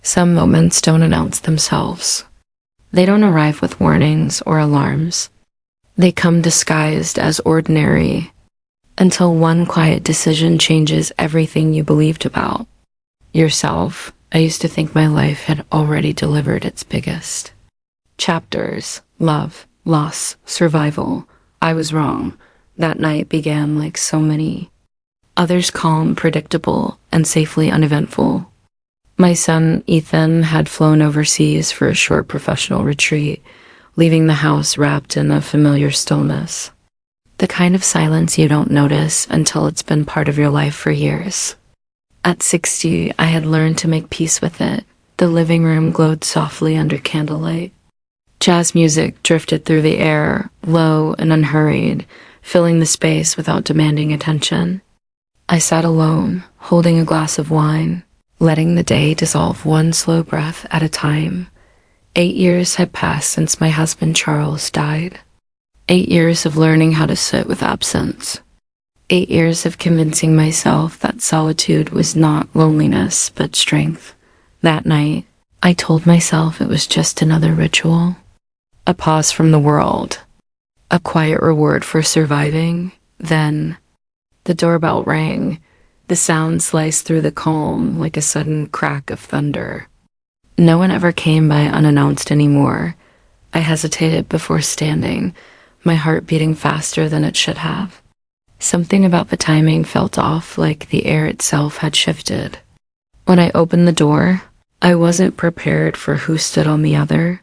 Some moments don't announce themselves. They don't arrive with warnings or alarms. They come disguised as ordinary until one quiet decision changes everything you believed about yourself. I used to think my life had already delivered its biggest chapters: love, loss, survival. I was wrong. That night began like so many others, calm, predictable, and safely uneventful. My son, Ethan, had flown overseas for a short professional retreat, leaving the house wrapped in a familiar stillness. The kind of silence you don't notice until it's been part of your life for years. At 60, I had learned to make peace with it. The living room glowed softly under candlelight. Jazz music drifted through the air, low and unhurried, filling the space without demanding attention. I sat alone, holding a glass of wine, letting the day dissolve one slow breath at a time. 8 years had passed since my husband Charles died. 8 years of learning how to sit with absence. 8 years of convincing myself that solitude was not loneliness, but strength. That night, I told myself it was just another ritual. A pause from the world. A quiet reward for surviving. Then, the doorbell rang. The sound sliced through the calm like a sudden crack of thunder. No one ever came by unannounced anymore. I hesitated before standing, my heart beating faster than it should have. Something about the timing felt off, like the air itself had shifted. When I opened the door, I wasn't prepared for who stood on the other.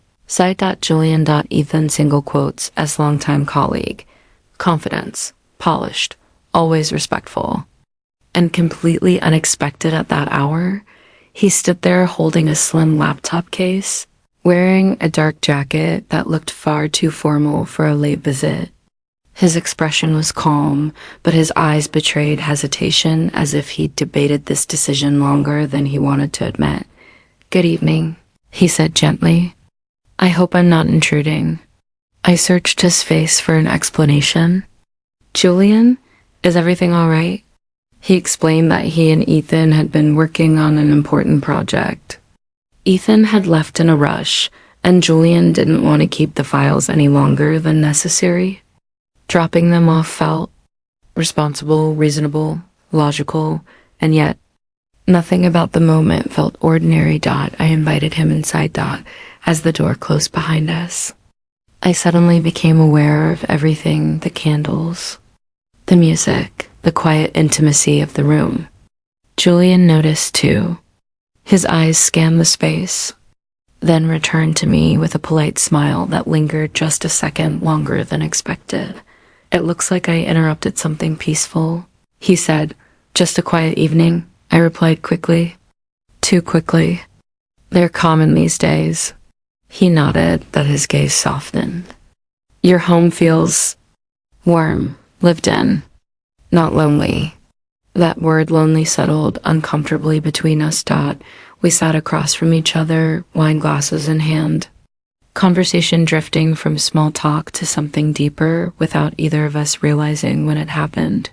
Julian. Ethan, single quotes, as longtime colleague. Confidence, polished, always respectful. And completely unexpected at that hour, he stood there holding a slim laptop case, wearing a dark jacket that looked far too formal for a late visit. His expression was calm, but his eyes betrayed hesitation, as if he'd debated this decision longer than he wanted to admit. "Good evening," he said gently. "I hope I'm not intruding." I searched his face for an explanation. "Julian, is everything all right?" He explained that he and Ethan had been working on an important project. Ethan had left in a rush, and Julian didn't want to keep the files any longer than necessary. Dropping them off felt responsible, reasonable, logical, and yet nothing about the moment felt ordinary. I invited him inside. As the door closed behind us, I suddenly became aware of everything: the candles, the music, the quiet intimacy of the room. Julian noticed too. His eyes scanned the space, then returned to me with a polite smile that lingered just a second longer than expected. "It looks like I interrupted something peaceful," he said. "Just a quiet evening," I replied quickly. Too quickly. "They're common these days." He nodded, but his gaze softened. "Your home feels warm, lived in, not lonely." That word lonely settled uncomfortably between us. We sat across from each other, wine glasses in hand. Conversation drifting from small talk to something deeper without either of us realizing when it happened.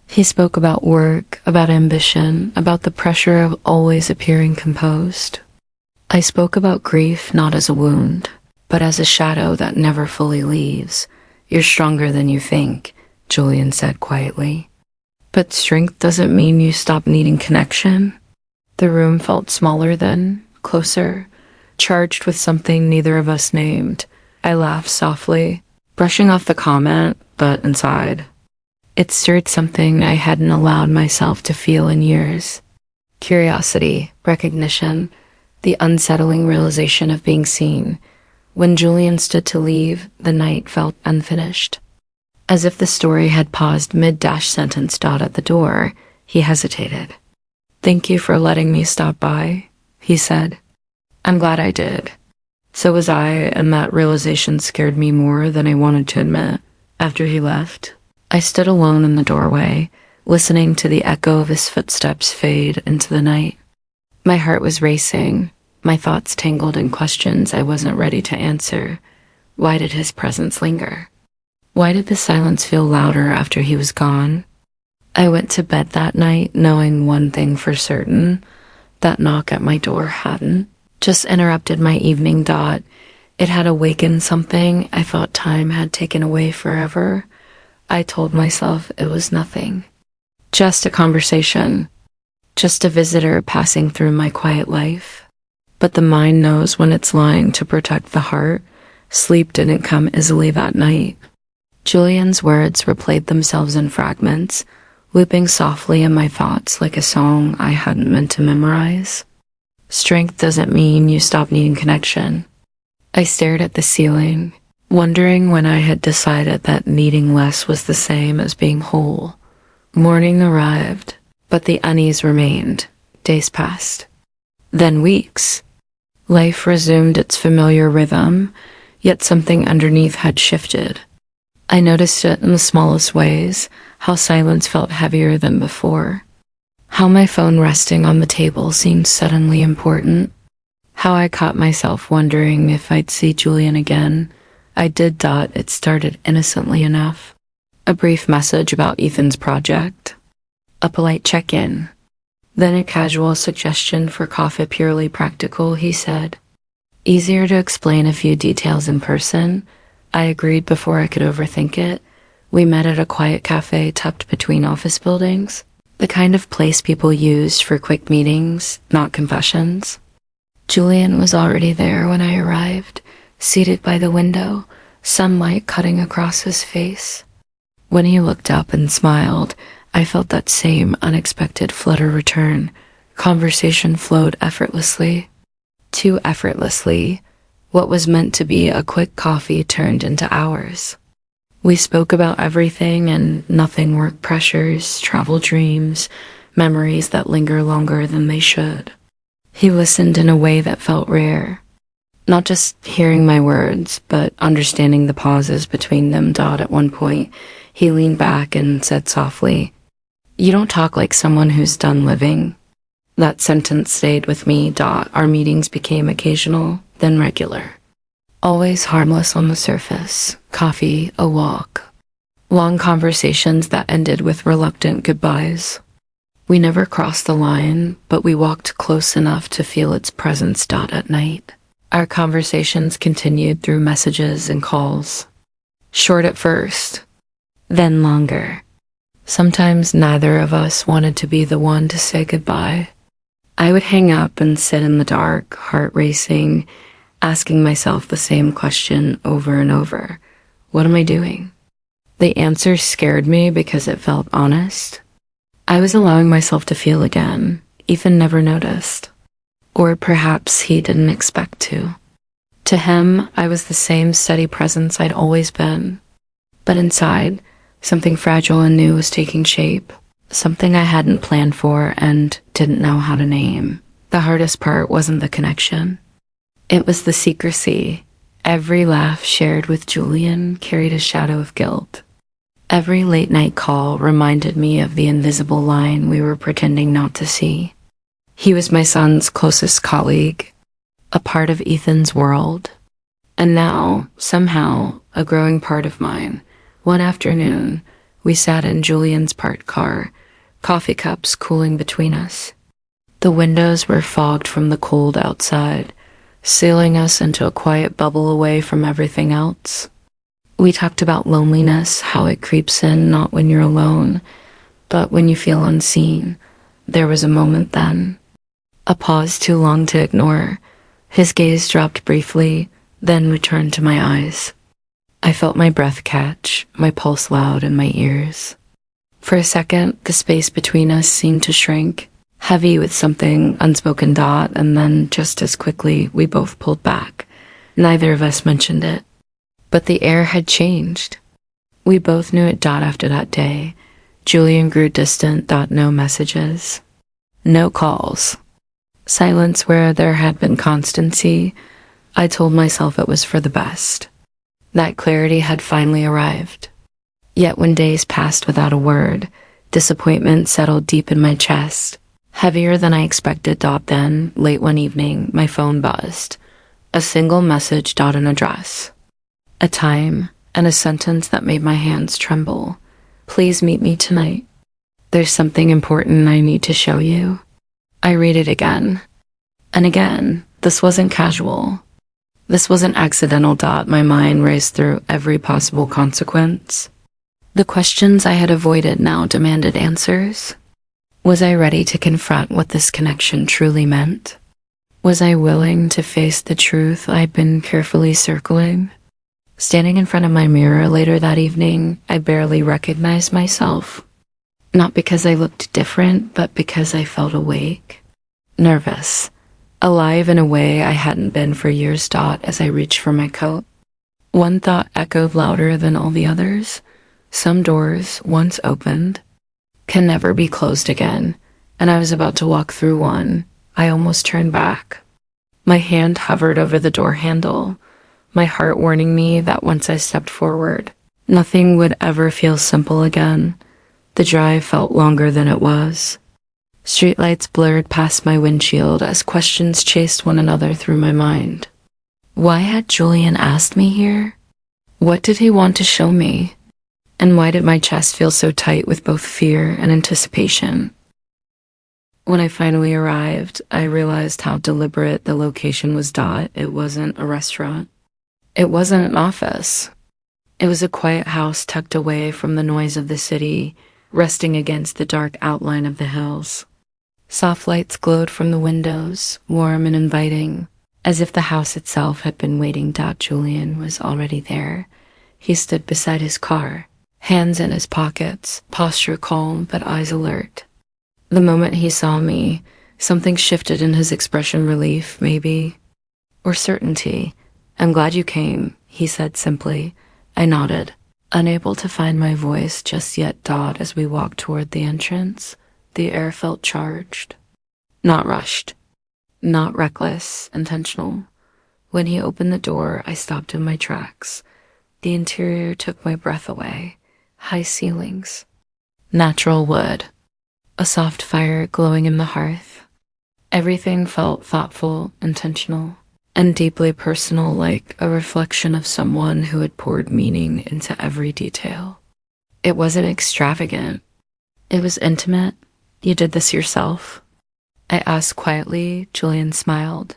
He spoke about work, about ambition, about the pressure of always appearing composed. I spoke about grief not as a wound, but as a shadow that never fully leaves. "You're stronger than you think," Julian said quietly. "But strength doesn't mean you stop needing connection." The room felt smaller then, closer, charged with something neither of us named. I laughed softly, brushing off the comment, but inside, it stirred something I hadn't allowed myself to feel in years. Curiosity, recognition, the unsettling realization of being seen. When Julian stood to leave, the night felt unfinished. As if the story had paused mid-sentence. At the door, he hesitated. "Thank you for letting me stop by," he said. "I'm glad I did." So was I, and that realization scared me more than I wanted to admit. After he left, I stood alone in the doorway, listening to the echo of his footsteps fade into the night. My heart was racing, my thoughts tangled in questions I wasn't ready to answer. Why did his presence linger? Why did the silence feel louder after he was gone? I went to bed that night knowing one thing for certain: That knock at my door hadn't. Just interrupted my evening. It had awakened something I thought time had taken away forever. I told myself it was nothing. Just a conversation. Just a visitor passing through my quiet life. But the mind knows when it's lying to protect the heart. Sleep didn't come easily that night. Julian's words replayed themselves in fragments, looping softly in my thoughts like a song I hadn't meant to memorize. Strength doesn't mean you stop needing connection. I stared at the ceiling, wondering when I had decided that needing less was the same as being whole. Morning arrived, but the unease remained. Days passed. Then weeks. Life resumed its familiar rhythm, yet something underneath had shifted. I noticed it in the smallest ways, how silence felt heavier than before. How my phone resting on the table seemed suddenly important. How I caught myself wondering if I'd see Julian again. I did. It started innocently enough. A brief message about Ethan's project. A polite check-in. Then a casual suggestion for coffee, purely practical, he said. Easier to explain a few details in person. I agreed before I could overthink it. We met at a quiet cafe tucked between office buildings. The kind of place people used for quick meetings, not confessions. Julian was already there when I arrived, seated by the window, sunlight cutting across his face. When he looked up and smiled, I felt that same unexpected flutter return. Conversation flowed effortlessly. Too effortlessly. What was meant to be a quick coffee turned into hours. We spoke about everything and nothing: work pressures, travel dreams, memories that linger longer than they should. He listened in a way that felt rare. Not just hearing my words, but understanding the pauses between them. At one point, he leaned back and said softly, "You don't talk like someone who's done living." That sentence stayed with me. Our meetings became occasional, then regular. Always harmless on the surface. Coffee, a walk. Long conversations that ended with reluctant goodbyes. We never crossed the line, but we walked close enough to feel its presence. At night, our conversations continued through messages and calls. Short at first, then longer. Sometimes neither of us wanted to be the one to say goodbye. I would hang up and sit in the dark, heart racing, asking myself the same question over and over. What am I doing? The answer scared me because it felt honest. I was allowing myself to feel again. Ethan never noticed. Or perhaps he didn't expect to. To him, I was the same steady presence I'd always been. But inside, something fragile and new was taking shape. Something I hadn't planned for and didn't know how to name. The hardest part wasn't the connection. It was the secrecy. Every laugh shared with Julian carried a shadow of guilt. Every late-night call reminded me of the invisible line we were pretending not to see. He was my son's closest colleague, a part of Ethan's world, and now, somehow, a growing part of mine. One afternoon, we sat in Julian's parked car, coffee cups cooling between us. The windows were fogged from the cold outside, sealing us into a quiet bubble away from everything else. We talked about loneliness, how it creeps in not when you're alone, but when you feel unseen. There was a moment then. A pause too long to ignore. His gaze dropped briefly, then returned to my eyes. I felt my breath catch, my pulse loud in my ears. For a second, the space between us seemed to shrink, heavy with something unspoken. And then, just as quickly, we both pulled back. Neither of us mentioned it. But the air had changed. We both knew it. After that day, Julian grew distant. No messages. No calls. Silence where there had been constancy. I told myself it was for the best. That clarity had finally arrived. Yet when days passed without a word, disappointment settled deep in my chest, heavier than I expected. Then, late one evening, my phone buzzed. A single message. An address. A time, and a sentence that made my hands tremble. "Please meet me tonight. There's something important I need to show you." I read it again. And again, this wasn't casual. This wasn't accidental. My mind raced through every possible consequence. The questions I had avoided now demanded answers. Was I ready to confront what this connection truly meant? Was I willing to face the truth I'd been carefully circling? Standing in front of my mirror later that evening, I barely recognized myself. Not because I looked different, but because I felt awake, nervous, alive in a way I hadn't been for years. As I reached for my coat, one thought echoed louder than all the others. Some doors, once opened, can never be closed again, and I was about to walk through one. I almost turned back. My hand hovered over the door handle, my heart warning me that once I stepped forward, nothing would ever feel simple again. The drive felt longer than it was. Streetlights blurred past my windshield as questions chased one another through my mind. Why had Julian asked me here? What did he want to show me? And why did my chest feel so tight with both fear and anticipation? When I finally arrived, I realized how deliberate the location was. It wasn't a restaurant. It wasn't an office. It was a quiet house tucked away from the noise of the city, resting against the dark outline of the hills. Soft lights glowed from the windows, warm and inviting, as if the house itself had been waiting. Julian was already there. He stood beside his car, hands in his pockets, posture calm but eyes alert. The moment he saw me, something shifted in his expression. Relief, maybe, or certainty. "I'm glad you came," he said simply. I nodded, unable to find my voice just yet. As we walked toward the entrance, the air felt charged. Not rushed, not reckless, intentional. When he opened the door, I stopped in my tracks. The interior took my breath away. High ceilings, natural wood, a soft fire glowing in the hearth. Everything felt thoughtful, intentional, and deeply personal, like a reflection of someone who had poured meaning into every detail. It wasn't extravagant. It was intimate. "You did this yourself?" I asked quietly. Julian smiled.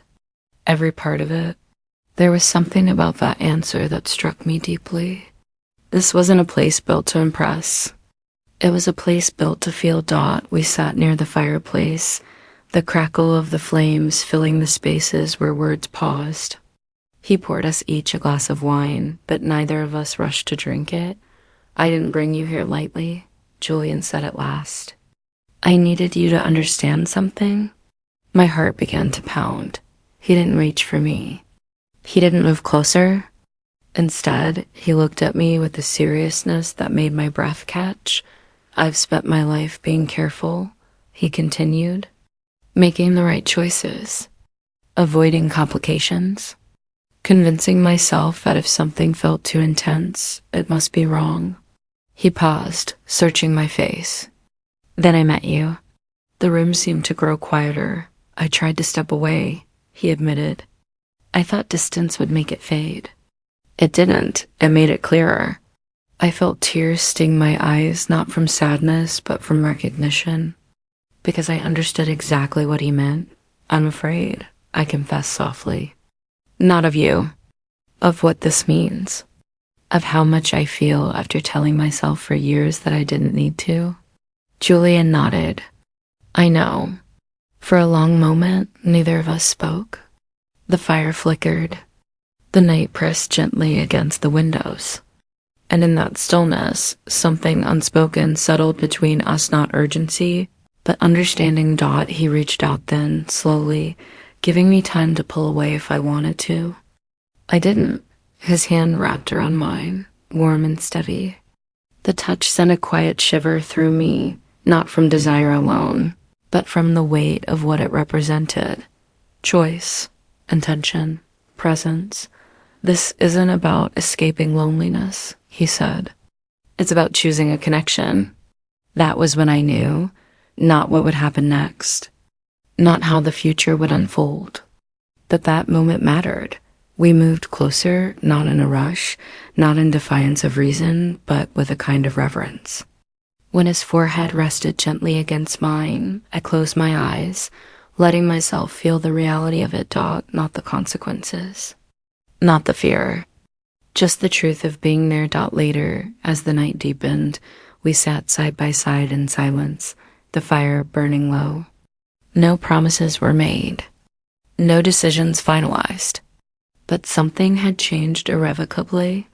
"Every part of it." There was something about that answer that struck me deeply. This wasn't a place built to impress. It was a place built to feel. We sat near the fireplace, the crackle of the flames filling the spaces where words paused. He poured us each a glass of wine, but neither of us rushed to drink it. "I didn't bring you here lightly," Julian said at last. "I needed you to understand something." My heart began to pound. He didn't reach for me. He didn't move closer. Instead, he looked at me with a seriousness that made my breath catch. "I've spent my life being careful," he continued, "making the right choices, avoiding complications, convincing myself that if something felt too intense, it must be wrong." He paused, searching my face. "Then I met you." The room seemed to grow quieter. I tried to step away, he admitted. I thought distance would make it fade. It didn't. It made it clearer. I felt tears sting my eyes, not from sadness, but from recognition. Because I understood exactly what he meant. "I'm afraid," I confessed softly. "Not of you. Of what this means. Of how much I feel after telling myself for years that I didn't need to." Julian nodded. "I know." For a long moment, neither of us spoke. The fire flickered. The night pressed gently against the windows. And in that stillness, something unspoken settled between us. Not urgency, but understanding. He reached out then, slowly, giving me time to pull away if I wanted to. I didn't. His hand wrapped around mine, warm and steady. The touch sent a quiet shiver through me, not from desire alone, but from the weight of what it represented. Choice, intention, presence. "This isn't about escaping loneliness," he said. "It's about choosing a connection." That was when I knew, not what would happen next, not how the future would unfold, but that moment mattered. We moved closer, not in a rush, not in defiance of reason, but with a kind of reverence. When his forehead rested gently against mine, I closed my eyes, letting myself feel the reality of it, not the consequences. Not the fear. Just the truth of being there. Later, as the night deepened, we sat side by side in silence, the fire burning low. No promises were made. No decisions finalized. But something had changed irrevocably.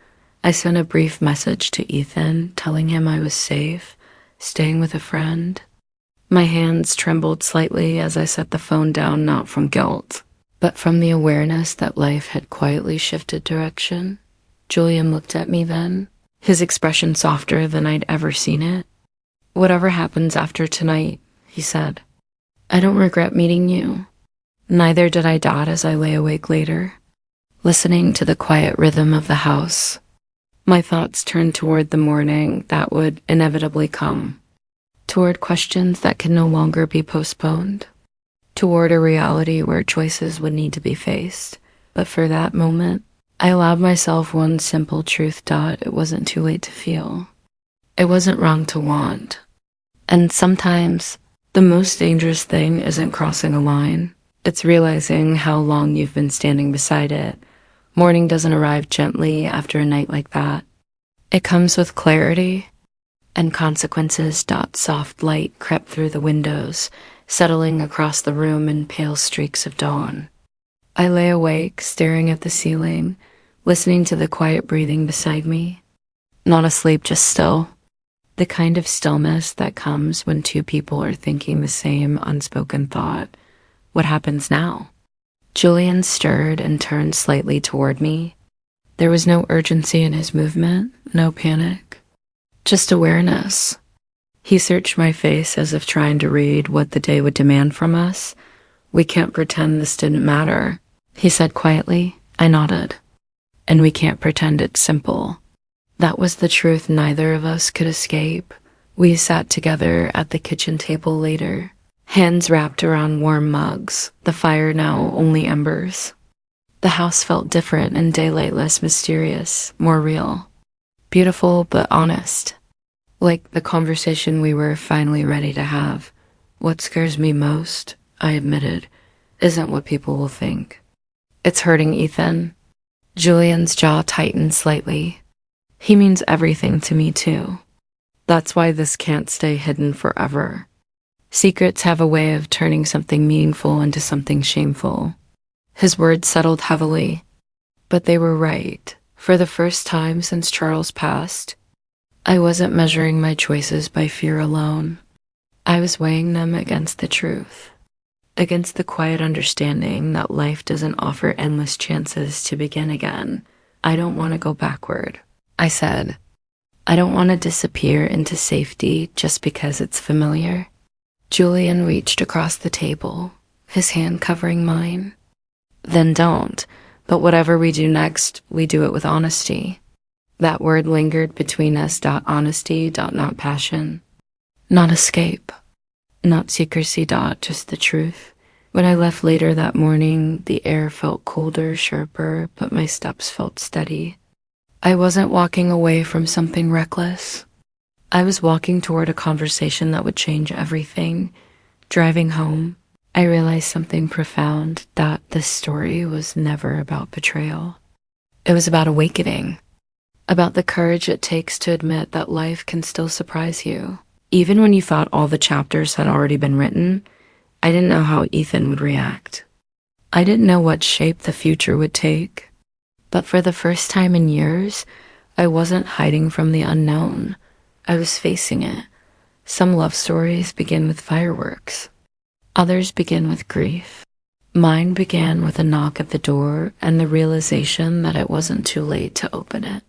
I sent a brief message to Ethan, telling him I was safe, staying with a friend. My hands trembled slightly as I set the phone down, not from guilt, but from the awareness that life had quietly shifted direction. Julian looked at me then, his expression softer than I'd ever seen it. "Whatever happens after tonight," he said, "I don't regret meeting you." Neither did I. As I lay awake later, listening to the quiet rhythm of the house, my thoughts turned toward the morning that would inevitably come, toward questions that can no longer be postponed, toward a reality where choices would need to be faced. But for that moment, I allowed myself one simple truth. It wasn't too late to feel. It wasn't wrong to want. And sometimes, the most dangerous thing isn't crossing a line. It's realizing how long you've been standing beside it. Morning doesn't arrive gently after a night like that. It comes with clarity and consequences. Soft light crept through the windows, settling across the room in pale streaks of dawn. I lay awake, staring at the ceiling, listening to the quiet breathing beside me. Not asleep, just still. The kind of stillness that comes when two people are thinking the same unspoken thought. What happens now? Julian stirred and turned slightly toward me. There was no urgency in his movement, no panic, just awareness. He searched my face as if trying to read what the day would demand from us. "We can't pretend this didn't matter," he said quietly. I nodded. "And we can't pretend it's simple." That was the truth neither of us could escape. We sat together at the kitchen table later, hands wrapped around warm mugs, the fire now only embers. The house felt different in daylight, less mysterious, more real. Beautiful but honest. Like the conversation we were finally ready to have. "What scares me most," I admitted, "isn't what people will think. It's hurting Ethan." Julian's jaw tightened slightly. "He means everything to me too. That's why this can't stay hidden forever. Secrets have a way of turning something meaningful into something shameful." His words settled heavily, but they were right. For the first time since Charles passed, I wasn't measuring my choices by fear alone. I was weighing them against the truth, against the quiet understanding that life doesn't offer endless chances to begin again. "I don't want to go backward," I said. "I don't want to disappear into safety just because it's familiar." Julian reached across the table, his hand covering mine. "Then don't. But whatever we do next, we do it with honesty." That word lingered between us. Honesty. Not passion. Not escape. Not secrecy. Just the truth. When I left later that morning, the air felt colder, sharper, but my steps felt steady. I wasn't walking away from something reckless. I was walking toward a conversation that would change everything. Driving home, I realized something profound, that this story was never about betrayal. It was about awakening, about the courage it takes to admit that life can still surprise you. Even when you thought all the chapters had already been written, I didn't know how Ethan would react. I didn't know what shape the future would take. But for the first time in years, I wasn't hiding from the unknown. I was facing it. Some love stories begin with fireworks. Others begin with grief. Mine began with a knock at the door and the realization that it wasn't too late to open it.